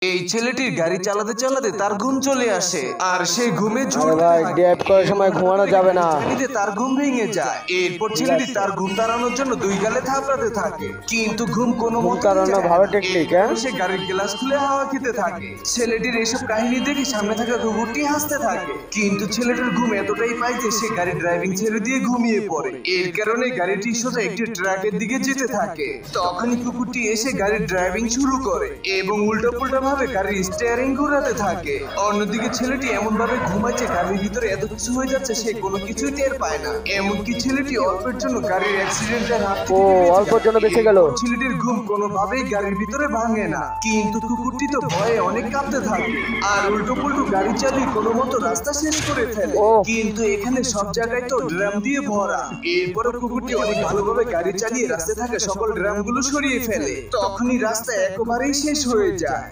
এই ছেলেটির গাড়ি চালাতে চালাতে তার ঘুম চলে আসে আর সে ঘুমে ড্রাইভ করার সময় ঘুমানো যাবে না। তার ঘুম ভেঙে যায়। এরপর ছেলেটি তার ঘুম তাড়ানোর জন্য দুই গালে থাপড়াতে থাকে, কিন্তু ঘুম কোনো মতে তাড়ানো ভালো টেকনিক। সে গাড়ির গ্লাস খুলে হাওয়া খেতে থাকে। ছেলেটির এসব কাহিনী দেখে সামনে থাকা কুকুরটি হাসতে থাকে, কিন্তু ছেলেটির ঘুম এতটাই পায় যে সে গাড়ি ড্রাইভিং ছেড়ে দিয়ে ঘুমিয়ে পড়ে। এর কারণে গাড়িটি সোজা একটি ট্রাকের দিকে যেতে থাকে। তখনই কুকুরটি এসে গাড়ির ড্রাইভিং শুরু করে এবং উল্টো পুল্টা ভাবে গাড়ির স্টিয়ারিং ঘোরাতে থাকে। অন্যদিকে ছেলেটি এমন ভাবে ঘুমাচ্ছে গাড়ির ভিতরে এত কিছু হয়ে যাচ্ছে সে কোনো কিছুই টের পায় না। এমনকি ছেলেটি অল্পের জন্য গাড়ির অ্যাক্সিডেন্টের হাত থেকে অল্পের জন্য বেঁচে গেল। ছেলেটির ঘুম কোনোভাবেই গাড়ির ভিতরে ভাঙে না, কিন্তু কুকুরটি তো ভয়ে অনেক কাঁপতে থাকে আর উল্টো পুল্টো গাড়ি চালিয়ে কোনো মতো রাস্তা শেষ করে ফেলে। কিন্তু এখানে সব জায়গায় তো ড্রাম দিয়ে ভরা। এরপরে কুকুরটি অনেক ভালোভাবে গাড়ি চালিয়ে রাস্তায় থাকা সকল ড্রামগুলো সরিয়ে ফেলে। তখনই রাস্তা একেবারেই শেষ হয়ে যায়